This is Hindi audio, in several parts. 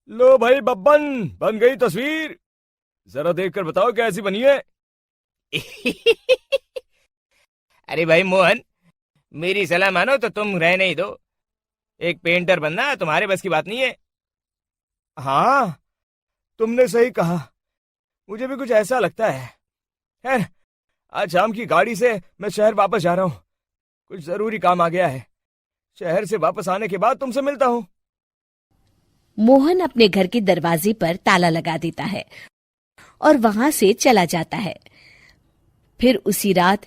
लो भाई बब्बन, बन गई तस्वीर। जरा देखकर बताओ कैसी बनी है। अरे भाई मोहन, मेरी सलाह मानो तो तुम रहने ही दो। एक पेंटर बनना तुम्हारे बस की बात नहीं है। हाँ, तुमने सही कहा। मुझे भी कुछ ऐसा लगता है। खैर, आज शाम की गाड़ी से मैं शहर वापस जा रहा हूँ। कुछ जरूरी काम आ गया है। शहर से वापस आने के बाद तुमसे मिलता हूँ। मोहन अपने घर के दरवाजे पर ताला लगा देता है और वहां से चला जाता है। फिर उसी रात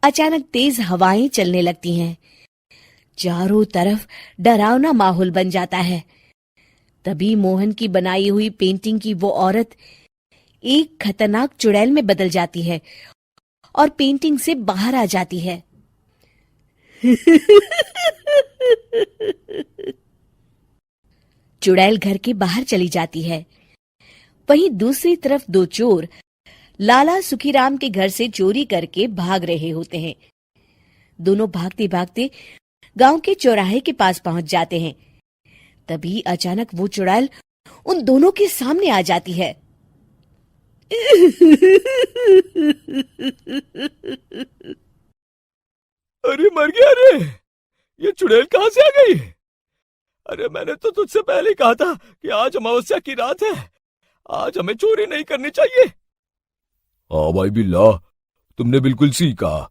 अचानक तेज हवाएं चलने लगती हैं। चारों तरफ डरावना माहौल बन जाता है। तभी मोहन की बनाई हुई पेंटिंग की वो औरत एक खतरनाक चुड़ैल में बदल जाती है और पेंटिंग से बाहर आ जाती है। चुड़ैल घर के बाहर चली जाती है। वहीं दूसरी तरफ दो चोर लाला सुखीराम के घर से चोरी करके भाग रहे होते हैं। दोनों भागते भागते गांव के चौराहे के पास पहुंच जाते हैं। तभी अचानक वो चुड़ैल उन दोनों के सामने आ जाती है। अरे मर गया रे। ये चुड़ैल कहाँ से आ गई? अरे मैंने तो तुझसे पहले ही कहा था कि आज अमावस्या की रात है। आज हमें चोरी नहीं करनी चाहिए। हाँ भाई बिल्ला, तुमने बिल्कुल सही कहा।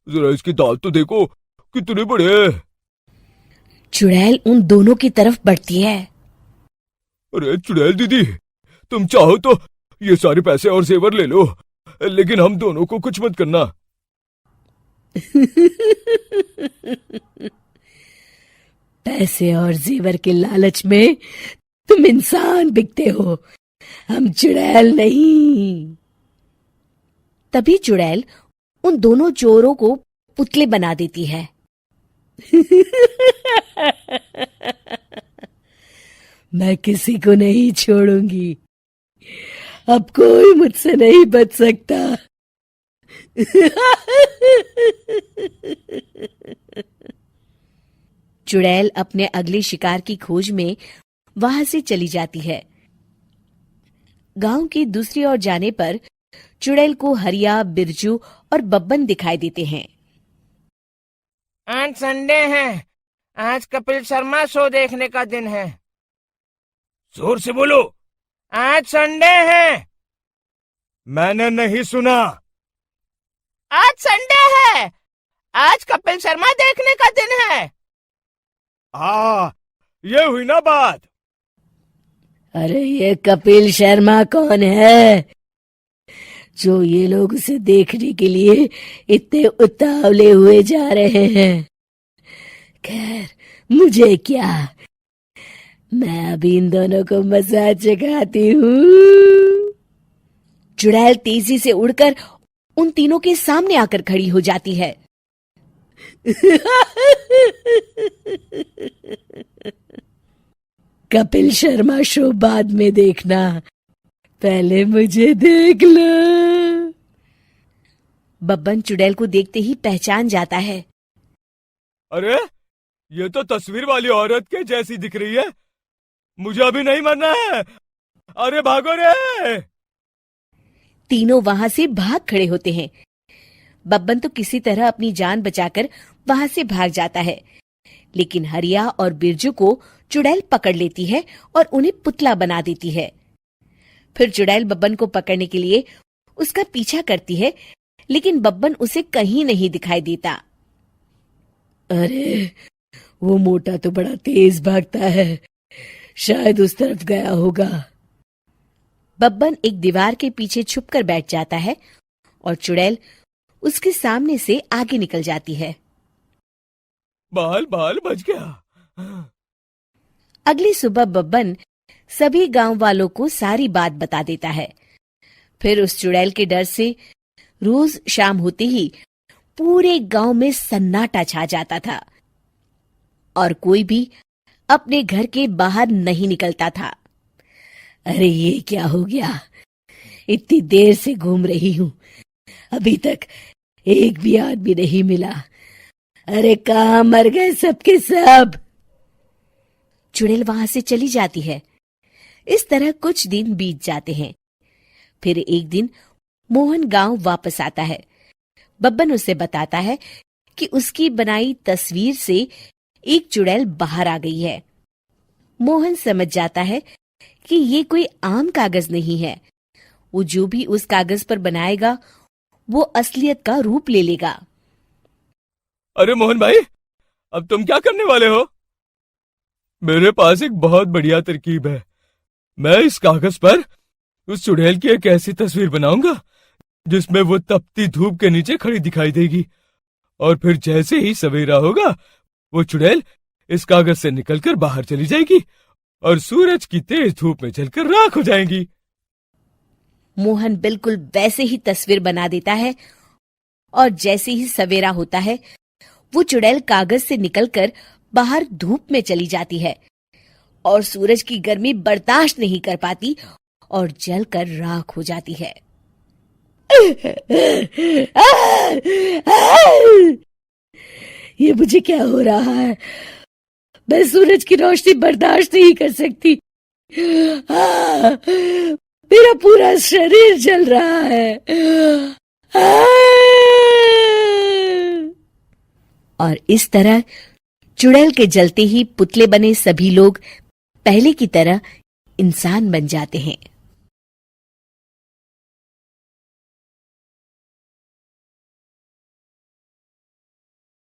जरा इसके दांत तो देखो, कितने बड़े हैं। चुड़ैल उन दोनों की तरफ बढ़ती है। अरे चुड़ैल दीदी, तुम चाहो तो ये सारे पैसे और जेवर ले लो, लेकिन हम दोनों को कुछ मत करना। पैसे और जेवर के लालच में तुम इंसान बिकते हो, हम चुड़ैल नहीं। तभी चुड़ैल उन दोनों चोरों को पुतले बना देती है। मैं किसी को नहीं छोड़ूंगी। अब कोई मुझसे नहीं बच सकता। चुड़ैल अपने अगले शिकार की खोज में वहां से चली जाती है। गांव की दूसरी ओर जाने पर चुड़ैल को हरिया, बिरजू और बब्बन दिखाई देते हैं। आज संडे है। आज कपिल शर्मा शो देखने का दिन है। जोर से बोलो। आज संडे है। मैंने नहीं सुना। आज संडे है। आज कपिल शर्मा देखने का दिन है। हाँ, ये हुई ना बात। अरे ये कपिल शर्मा कौन है जो ये लोग उसे देखने के लिए इतने उतावले हुए जा रहे हैं? खैर, मुझे क्या, मैं अभी इन दोनों को मजा चखाती हूँ। चुड़ैल तेजी से उड़कर उन तीनों के सामने आकर खड़ी हो जाती है। कपिल शर्मा शो बाद में देखना, पहले मुझे देख लो। बब्बन चुड़ैल को देखते ही पहचान जाता है। अरे ये तो तस्वीर वाली औरत के जैसी दिख रही है। मुझे अभी नहीं मरना है। अरे भागो रे। तीनों वहां से भाग खड़े होते हैं। बब्बन तो किसी तरह अपनी जान बचाकर वहां से भाग जाता है, लेकिन हरिया और बिरजू को चुड़ैल पकड़ लेती है और उन्हें पुतला बना देती है। फिर चुड़ैल बब्बन को पकड़ने के लिए उसका पीछा करती है, लेकिन बब्बन उसे कहीं नहीं दिखाई देता। अरे वो मोटा तो बड़ा तेज भागता है, शायद उस तरफ गया होगा। बब्बन एक दीवार के पीछे छुपकर बैठ जाता है और चुड़ैल उसके सामने से आगे निकल जाती है। बाल बाल बच गया। अगली सुबह बब्बन सभी गांव वालों को सारी बात बता देता है। फिर उस चुड़ैल के डर से रोज शाम होते ही पूरे गांव में सन्नाटा छा जाता था और कोई भी अपने घर के बाहर नहीं निकलता था। अरे ये क्या हो गया? इतनी देर से घूम रही हूं, अभी तक एक भी आदमी नहीं मिला। अरे कहां मर गए सबके सब? चुड़ैल वहां से चली जाती है, इस तरह कुछ दिन बीत जाते हैं। फिर एक दिन मोहन गांव वापस आता है। बब्बन उसे बताता है कि उसकी बनाई तस्वीर से एक चुड़ैल बाहर आ गई है। मोहन समझ जाता है कि ये कोई आम कागज नहीं है। वो जो भी उस कागज पर बनाएगा वो असलियत का रूप ले लेगा। अरे मोहन भाई, अब तुम क्या करने वाले हो? मेरे पास एक बहुत बढ़िया तरकीब है। मैं इस कागज पर उस चुड़ैल की एक ऐसी तस्वीर बनाऊंगा जिसमें वो तपती धूप के नीचे खड़ी दिखाई देगी, और फिर जैसे ही सवेरा होगा वो चुड़ैल इस कागज से निकलकर बाहर चली जाएगी और सूरज की तेज धूप में जलकर राख हो जाएगी। मोहन बिल्कुल वैसे ही तस्वीर बना देता है और जैसे ही सवेरा होता है वो चुड़ैल कागज से निकलकर बाहर धूप में चली जाती है और सूरज की गर्मी बर्दाश्त नहीं कर पाती और जलकर राख हो जाती है। ये मुझे क्या हो रहा है? मैं सूरज की रोशनी बर्दाश्त नहीं कर सकती। मेरा पूरा शरीर जल रहा है। और इस तरह चुड़ैल के जलते ही पुतले बने सभी लोग पहले की तरह इंसान बन जाते हैं।